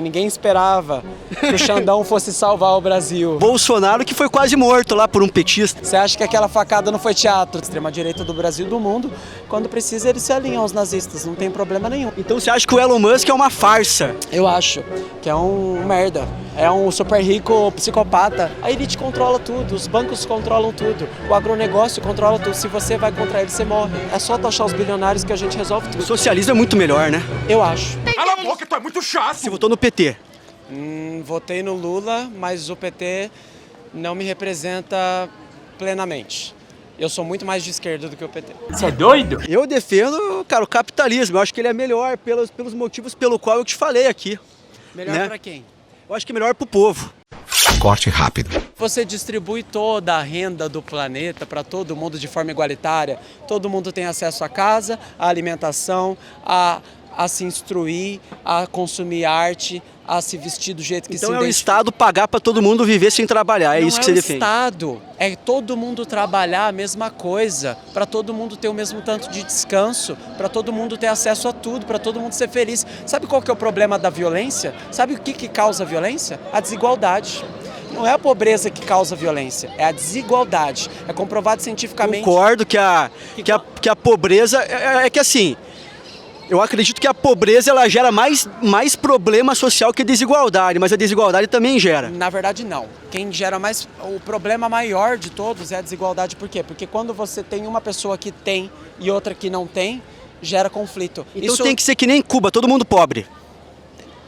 ninguém esperava que o Xandão fosse salvar o Brasil. Bolsonaro que foi quase morto lá por um petista. Você acha que aquela facada não foi teatro? Extrema-direita do Brasil e do mundo, quando precisa, eles se alinham aos nazistas, não tem problema nenhum. Então você acha que o Elon Musk é uma farsa? Eu acho que é um merda, é um super rico psicopata. A elite controla tudo, os bancos controlam tudo, o agronegócio controla tudo. Se você vai contra ele, você morre. É só taxar os bilionários que a gente resolve tudo. O socialismo é muito melhor, né? Eu acho. Cala a boca, tu é muito chato! Você votou no PT. Votei no Lula, mas o PT não me representa plenamente. Eu sou muito mais de esquerda do que o PT. Você é doido? Eu defendo, cara, o capitalismo. Eu acho que ele é melhor pelos motivos pelo qual eu te falei aqui. Melhor né? pra quem? Eu acho que é melhor pro povo. Corte rápido. Você distribui toda a renda do planeta para todo mundo de forma igualitária. Todo mundo tem acesso à casa, à alimentação, a se instruir, a consumir arte, a se vestir do jeito que Então se é o identifica. Estado pagar pra todo mundo viver sem trabalhar. É Não isso que é você o defende. Estado, é todo mundo trabalhar a mesma coisa, para todo mundo ter o mesmo tanto de descanso, para todo mundo ter acesso a tudo, para todo mundo ser feliz. Sabe qual que é o problema da violência? Sabe o que causa a violência? A desigualdade. Não é a pobreza que causa a violência, é a desigualdade. É comprovado cientificamente. Concordo que a pobreza é que assim, eu acredito que a pobreza ela gera mais problema social que a desigualdade, mas a desigualdade também gera. Na verdade, não. Quem gera mais... O problema maior de todos é a desigualdade. Por quê? Porque quando você tem uma pessoa que tem e outra que não tem, gera conflito. Então tem que ser que nem Cuba, todo mundo pobre.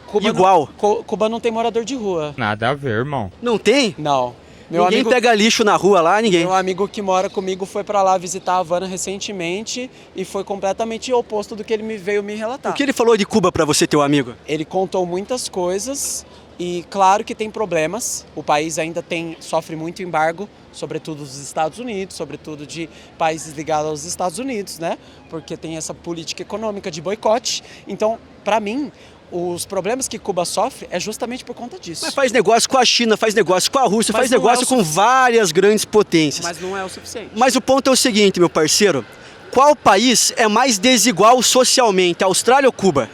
Cuba igual. Cuba não tem morador de rua. Nada a ver, irmão. Não tem? Não. Ninguém pega lixo na rua lá, ninguém. Meu amigo que mora comigo foi pra lá visitar a Havana recentemente e foi completamente oposto do que ele veio me relatar. O que ele falou de Cuba pra você, teu amigo? Ele contou muitas coisas e claro que tem problemas. O país ainda sofre muito embargo, sobretudo dos Estados Unidos, sobretudo de países ligados aos Estados Unidos, né? Porque tem essa política econômica de boicote. Então, pra mim, os problemas que Cuba sofre é justamente por conta disso. Mas faz negócio com a China, faz negócio com a Rússia, Mas faz não negócio com várias grandes potências. Mas não é o suficiente. Mas o ponto é o seguinte, meu parceiro. Qual país é mais desigual socialmente, Austrália ou Cuba?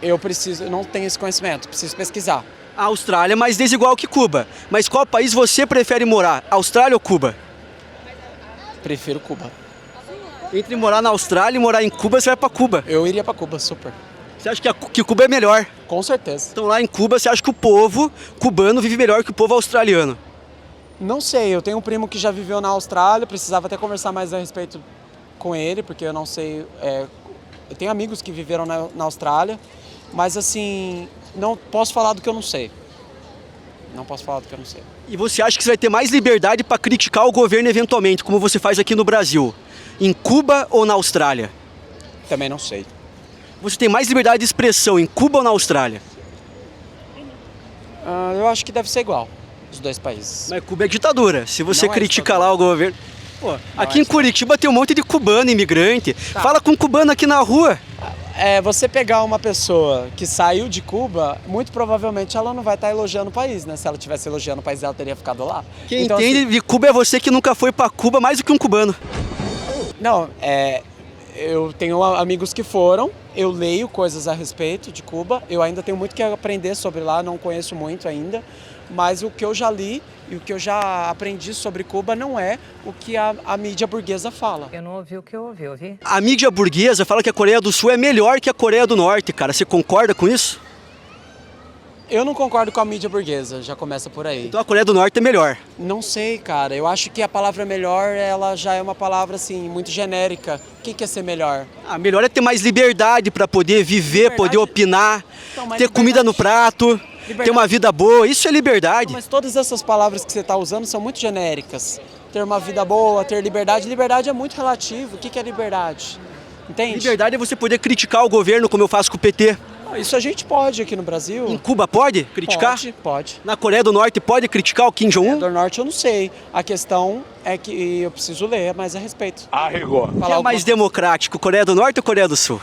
Eu não tenho esse conhecimento, preciso pesquisar. A Austrália é mais desigual que Cuba. Mas qual país você prefere morar, Austrália ou Cuba? Prefiro Cuba. Entre morar na Austrália e morar em Cuba, você vai pra Cuba. Eu iria pra Cuba, super. Você acha que Cuba é melhor? Com certeza. Então lá em Cuba, você acha que o povo cubano vive melhor que o povo australiano? Não sei, eu tenho um primo que já viveu na Austrália, precisava até conversar mais a respeito com ele, porque eu não sei... eu tenho amigos que viveram na Austrália, mas assim, não posso falar do que eu não sei. Não posso falar do que eu não sei. E você acha que você vai ter mais liberdade para criticar o governo eventualmente, como você faz aqui no Brasil? Em Cuba ou na Austrália? Também não sei. Você tem mais liberdade de expressão em Cuba ou na Austrália? Eu acho que deve ser igual, os dois países. Mas Cuba é ditadura. Se você Não é critica ditadura. lá o governo... Pô, aqui é em Curitiba tem um monte de cubano, imigrante. Tá. Fala com um cubano aqui na rua. Você pegar uma pessoa que saiu de Cuba, muito provavelmente ela não vai estar elogiando o país, né? Se ela estivesse elogiando o país, ela teria ficado lá. Quem Então, entende assim, de Cuba é você que nunca foi pra Cuba mais do que um cubano. não, eu tenho amigos que foram, eu leio coisas a respeito de Cuba, eu ainda tenho muito que aprender sobre lá, não conheço muito ainda, mas o que eu já li e o que eu já aprendi sobre Cuba não é o que a mídia burguesa fala. Eu não ouvi o que eu ouvi? A mídia burguesa fala que a Coreia do Sul é melhor que a Coreia do Norte, cara. Você concorda com isso? Eu não concordo com a mídia burguesa, já começa por aí. Então a Coreia do Norte é melhor. Não sei, cara. Eu acho que a palavra melhor, ela já é uma palavra, assim, muito genérica. O que é ser melhor? Melhor é ter mais liberdade para poder viver, Liberdade? poder opinar, Então, mas ter comida no prato, ter uma vida boa. Isso é liberdade. Mas todas essas palavras que você está usando são muito genéricas. Ter uma vida boa, ter liberdade. Liberdade é muito relativo. O que é liberdade? Entende? Liberdade é você poder criticar o governo, como eu faço com o PT. Isso a gente pode aqui no Brasil. Em Cuba pode criticar? Pode. Na Coreia do Norte pode criticar o Kim Jong-un? Do Norte eu não sei. A questão é que eu preciso ler mais a respeito. Arregou. Quem é mais democrático, Coreia do Norte ou Coreia do Sul?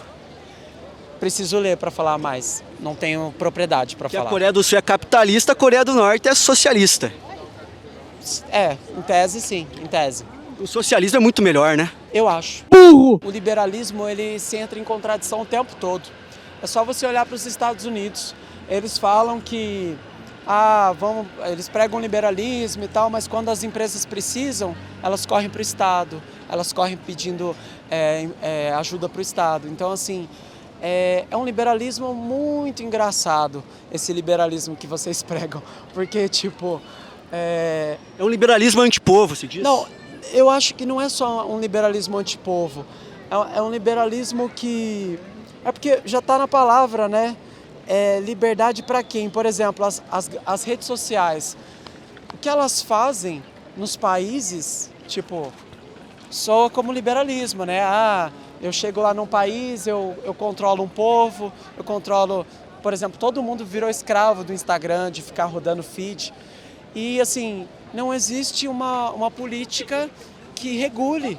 Preciso ler para falar mais. Não tenho propriedade para Porque a falar. Coreia do Sul é capitalista, a Coreia do Norte é socialista. Em tese sim, em tese. O socialismo é muito melhor, né? Eu acho. O liberalismo, ele se entra em contradição o tempo todo. É só você olhar para os Estados Unidos. eles falam que eles pregam liberalismo e tal, mas quando as empresas precisam, elas correm para o Estado, elas correm pedindo ajuda para o Estado. Então, assim, é um liberalismo muito engraçado, esse liberalismo que vocês pregam, porque, tipo... É um liberalismo antipovo, se diz? Não, eu acho que não é só um liberalismo antipovo, é um liberalismo que... É porque já está na palavra, né? Liberdade para quem? Por exemplo, as redes sociais. O que elas fazem nos países, tipo, soa como liberalismo, né? Eu chego lá num país, eu controlo um povo, eu controlo... Por exemplo, todo mundo virou escravo do Instagram, de ficar rodando feed. E, assim, não existe uma política que regule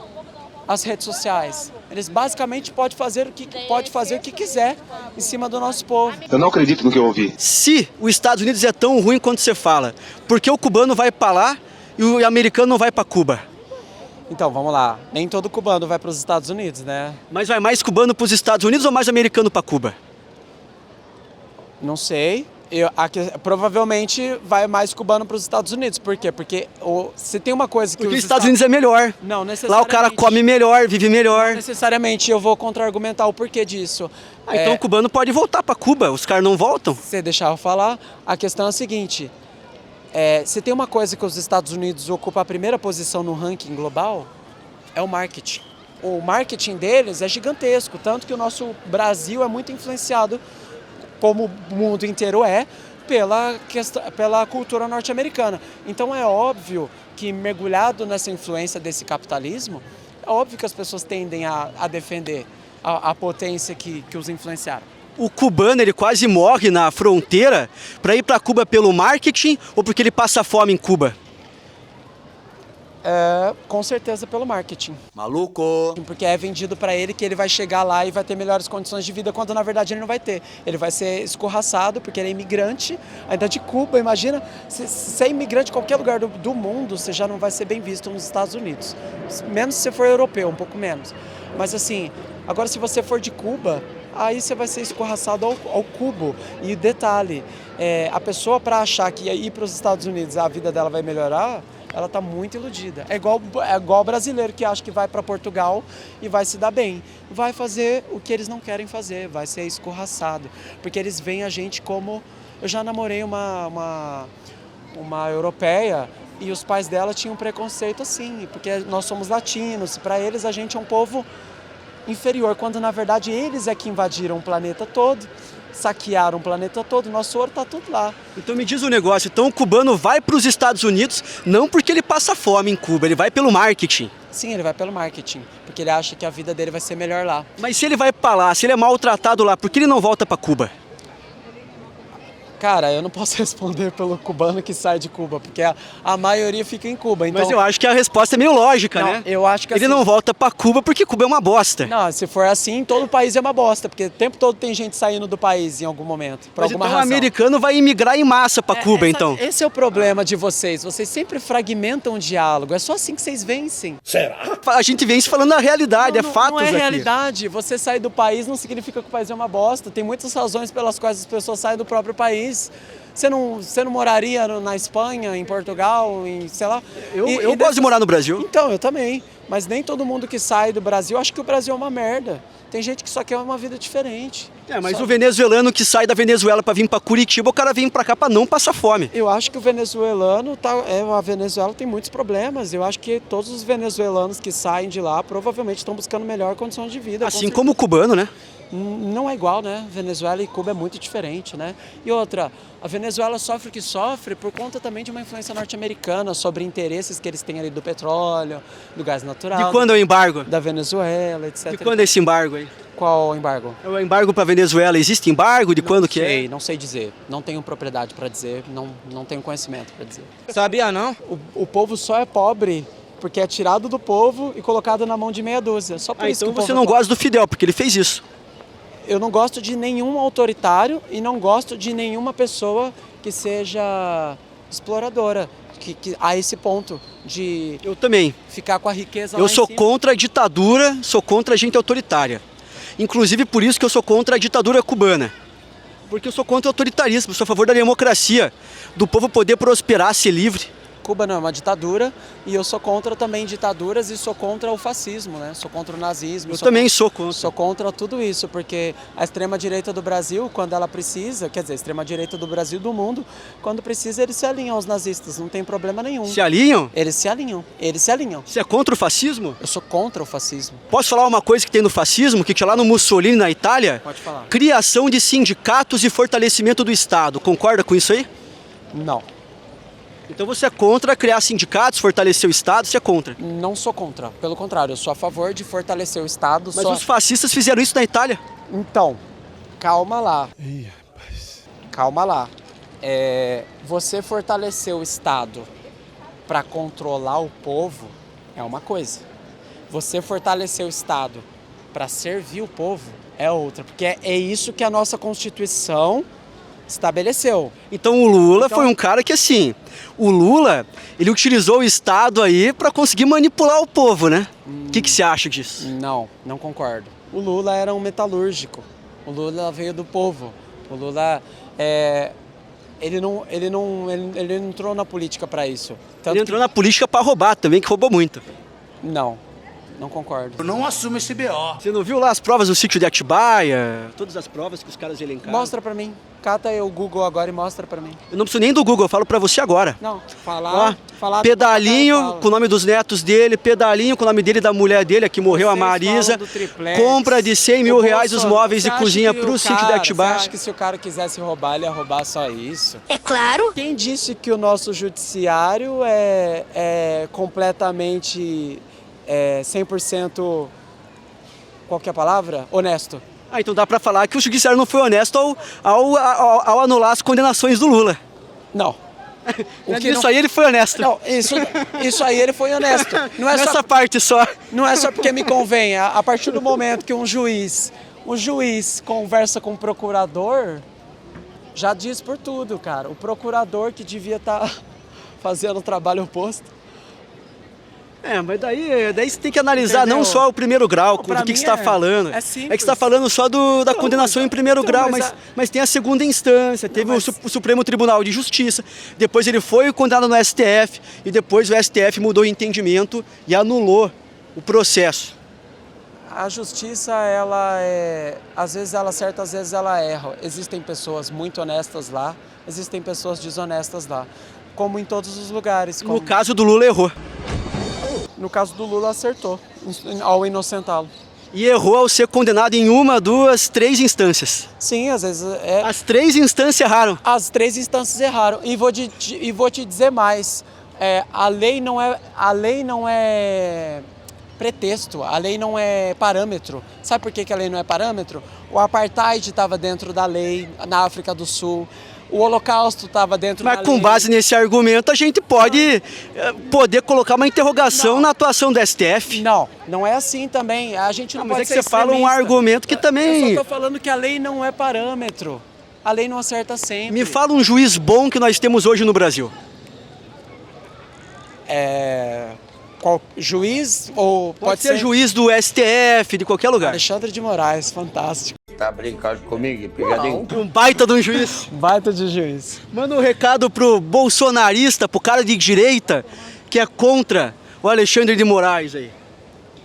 as redes sociais. Eles basicamente podem fazer o que quiser em cima do nosso povo. Eu não acredito no que eu ouvi. Se os Estados Unidos é tão ruim quanto você fala, por que o cubano vai para lá e o americano não vai para Cuba? Então, vamos lá. Nem todo cubano vai para os Estados Unidos, né? Mas vai mais cubano para os Estados Unidos ou mais americano para Cuba? Não sei. Provavelmente vai mais cubano para os Estados Unidos. Por quê? Porque se tem uma coisa que os Estados Unidos é melhor. Não, necessariamente. Lá o cara come melhor, vive melhor. Não necessariamente, eu vou contra-argumentar o porquê disso. Então o cubano pode voltar para Cuba, os caras não voltam? Se deixar eu falar, a questão é a seguinte. Se tem uma coisa que os Estados Unidos ocupam a primeira posição no ranking global, é o marketing. O marketing deles é gigantesco, tanto que o nosso Brasil é muito influenciado, como o mundo inteiro pela cultura norte-americana. Então é óbvio que, mergulhado nessa influência desse capitalismo, é óbvio que as pessoas tendem a defender a potência que os influenciaram. O cubano, ele quase morre na fronteira para ir para Cuba pelo marketing ou porque ele passa fome em Cuba? Com certeza pelo marketing. Maluco! Porque é vendido para ele que ele vai chegar lá e vai ter melhores condições de vida, quando na verdade ele não vai ter. Ele vai ser escorraçado porque ele é imigrante, ainda de Cuba. Imagina, se é imigrante em qualquer lugar do mundo, você já não vai ser bem visto nos Estados Unidos. Menos se você for europeu, um pouco menos. Mas assim, agora se você for de Cuba, aí você vai ser escorraçado ao cubo. E detalhe, a pessoa, para achar que ir para os Estados Unidos a vida dela vai melhorar, ela está muito iludida. É igual o brasileiro que acha que vai para Portugal e vai se dar bem. Vai fazer o que eles não querem fazer, vai ser escorraçado. Porque eles veem a gente como... Eu já namorei uma europeia e os pais dela tinham um preconceito assim, porque nós somos latinos, e para eles a gente é um povo inferior, quando na verdade eles é que invadiram o planeta todo, saquearam o planeta todo, nosso ouro está tudo lá. Então me diz um negócio, então o cubano vai para os Estados Unidos não porque ele passa fome em Cuba, ele vai pelo marketing. Sim, ele vai pelo marketing, porque ele acha que a vida dele vai ser melhor lá. Mas se ele vai para lá, se ele é maltratado lá, por que ele não volta para Cuba? Cara, eu não posso responder pelo cubano que sai de Cuba, porque a maioria fica em Cuba. Então... Mas eu acho que a resposta é meio lógica, não, né? Eu acho que ele assim... não volta pra Cuba porque Cuba é uma bosta. Não, se for assim, todo o país é uma bosta, porque o tempo todo tem gente saindo do país em algum momento, por Mas alguma então razão. O americano vai imigrar em massa pra Cuba, então. Esse é o problema de vocês. Vocês sempre fragmentam o diálogo. É só assim que vocês vencem. Será? A gente vence falando a realidade, Não, é fatos não é aqui. realidade. Você sair do país não significa que o país é uma bosta. Tem muitas razões pelas quais as pessoas saem do próprio país. Você não moraria na Espanha, em Portugal, em sei lá? Eu gosto de morar no Brasil. Então, eu também. Mas nem todo mundo que sai do Brasil acha que o Brasil é uma merda. Tem gente que só quer uma vida diferente. Mas o venezuelano que sai da Venezuela para vir para Curitiba, o cara vem para cá para não passar fome. Eu acho que o venezuelano, a Venezuela tem muitos problemas. Eu acho que todos os venezuelanos que saem de lá provavelmente estão buscando melhor condição de vida. Assim como o cubano, né? Não é igual, né? Venezuela e Cuba é muito diferente, né? E outra, a Venezuela sofre o que sofre por conta também de uma influência norte-americana sobre interesses que eles têm ali do petróleo, do gás natural. De quando é o embargo? Da Venezuela, etc. De quando é esse embargo aí? Qual embargo? O embargo para Venezuela, existe embargo? De quando que é? Não sei dizer. Não tenho propriedade para dizer, não tenho conhecimento para dizer. Sabia não? O povo só é pobre porque é tirado do povo e colocado na mão de meia dúzia. Só por isso então que o povo você não gosta do Fidel, porque ele fez isso. Eu não gosto de nenhum autoritário e não gosto de nenhuma pessoa que seja exploradora, que a esse ponto de eu também ficar com a riqueza. Eu sou contra a ditadura, sou contra a gente autoritária. Inclusive por isso que eu sou contra a ditadura cubana. Porque eu sou contra o autoritarismo, eu sou a favor da democracia, do povo poder prosperar, ser livre. Cuba não é uma ditadura e eu sou contra também ditaduras e sou contra o fascismo, né? Sou contra o nazismo. Eu também sou contra. Sou contra tudo isso, porque a extrema-direita do Brasil, quando ela precisa, quer dizer, a extrema-direita do Brasil, do mundo, quando precisa, eles se alinham aos nazistas, não tem problema nenhum. Se alinham? Eles se alinham, eles se alinham. Você é contra o fascismo? Eu sou contra o fascismo. Posso falar uma coisa que tem no fascismo, que tinha lá no Mussolini, na Itália? Pode falar. Criação de sindicatos e fortalecimento do Estado. Concorda com isso aí? Não. Então você é contra criar sindicatos, fortalecer o Estado, você é contra. Não sou contra, pelo contrário, eu sou a favor de fortalecer o Estado. Mas os fascistas fizeram isso na Itália. Então, calma lá. Calma lá. Você fortalecer o Estado para controlar o povo é uma coisa. Você fortalecer o Estado para servir o povo é outra. Porque é isso que a nossa Constituição estabeleceu. Então o Lula foi um cara que, assim, o Lula, ele utilizou o Estado aí para conseguir manipular o povo, né? O que você acha disso? Não concordo. O Lula era um metalúrgico. O Lula veio do povo. O Lula, ele não entrou na política para isso. Ele entrou na política para roubar também, que roubou muito. Não concordo. Eu não assumo esse BO. Você não viu lá as provas do sítio de Atibaia? Todas as provas que os caras elencaram? Mostra pra mim. Cata o Google agora e mostra pra mim. Eu não preciso nem do Google, eu falo pra você agora. Não, Ó, pedalinho com o nome dos netos dele, pedalinho com o nome dele e da mulher dele, que morreu, a Marisa. Compra de 100 mil reais os móveis de cozinha pro sítio de Atibaia. Você acha que se o cara quisesse roubar, ele ia roubar só isso? É claro. Quem disse que o nosso judiciário é completamente 100%, qual que é a palavra? Honesto. Então dá pra falar que o judiciário não foi honesto ao anular as condenações do Lula. Não. Isso aí ele foi honesto. Não, isso aí ele foi honesto. Não é Nessa parte só. Não é só porque me convém. A partir do momento que um juiz conversa com o procurador, já diz por tudo, cara. O procurador que devia estar fazendo o trabalho oposto. Mas daí você tem que analisar. Entendeu? Não só o primeiro grau, do que você está falando. É simples. É que você está falando só da condenação em primeiro grau, mas tem a segunda instância, teve o Supremo Tribunal de Justiça, depois ele foi condenado no STF, e depois o STF mudou o entendimento e anulou o processo. A justiça, às vezes ela acerta, às vezes ela erra. Existem pessoas muito honestas lá, existem pessoas desonestas lá, como em todos os lugares. No caso do Lula, errou. No caso do Lula, acertou, ao inocentá-lo. E errou ao ser condenado em 1, 2, 3 instâncias. Sim, às vezes... As 3 instâncias erraram. As 3 instâncias erraram. E vou te dizer mais. A lei não é pretexto, a lei não é parâmetro. Sabe por que a lei não é parâmetro? O apartheid estava dentro da lei na África do Sul. O Holocausto estava dentro da lei. Mas com base nesse argumento, a gente pode poder colocar uma interrogação na atuação do STF. Não é assim também. A gente não pode mas ser é que você fala um argumento que também... Eu só estou falando que a lei não é parâmetro. A lei não acerta sempre. Me fala um juiz bom que nós temos hoje no Brasil. Qual juiz ou pode ser juiz do STF, de qualquer lugar. Alexandre de Moraes, fantástico. Tá brincando comigo, pegadinho? Um baita de um juiz. Baita de juiz. Manda um recado pro bolsonarista, pro cara de direita, que é contra o Alexandre de Moraes aí.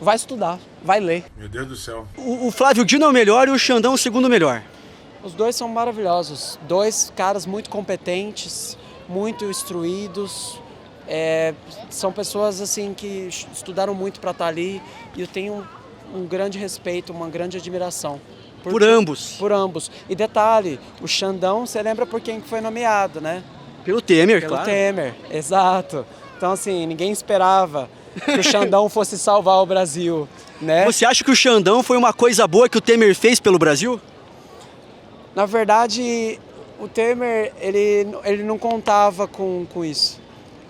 Vai estudar, vai ler. Meu Deus do céu. O Flávio Dino é o melhor e o Xandão é o segundo melhor. Os dois são maravilhosos. Dois caras muito competentes, muito instruídos. São pessoas assim que estudaram muito para estar ali e eu tenho um grande respeito, uma grande admiração. Por ambos. Por ambos. E detalhe, o Xandão, você lembra por quem que foi nomeado, né? Pelo Temer, Pelo claro. Temer, exato. Então assim, ninguém esperava que o Xandão fosse salvar o Brasil, né? Você acha que o Xandão foi uma coisa boa que o Temer fez pelo Brasil? Na verdade, o Temer, ele não contava com isso.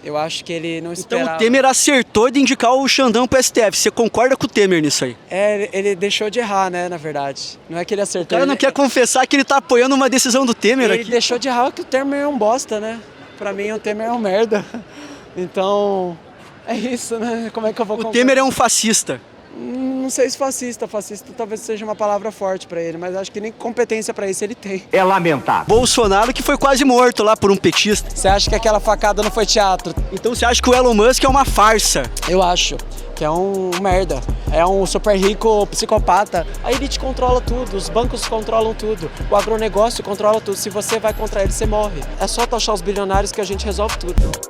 Eu acho que ele não esperava. Então o Temer acertou de indicar o Xandão pro STF. Você concorda com o Temer nisso aí? Ele deixou de errar, né, na verdade. Não é que ele acertou. O cara não quer confessar que ele tá apoiando uma decisão do Temer aqui. Ele deixou de errar que o Temer é um bosta, né? Pra mim, o Temer é um merda. Então, é isso, né? Como é que eu vou O Temer é um fascista. Não sei se fascista talvez seja uma palavra forte pra ele, mas acho que nem competência pra isso ele tem. É lamentável. Bolsonaro que foi quase morto lá por um petista. Você acha que aquela facada não foi teatro? Então você acha que o Elon Musk é uma farsa? Eu acho que é um merda, é um super rico psicopata. A elite controla tudo, os bancos controlam tudo, o agronegócio controla tudo. Se você vai contra ele, você morre. É só taxar os bilionários que a gente resolve tudo.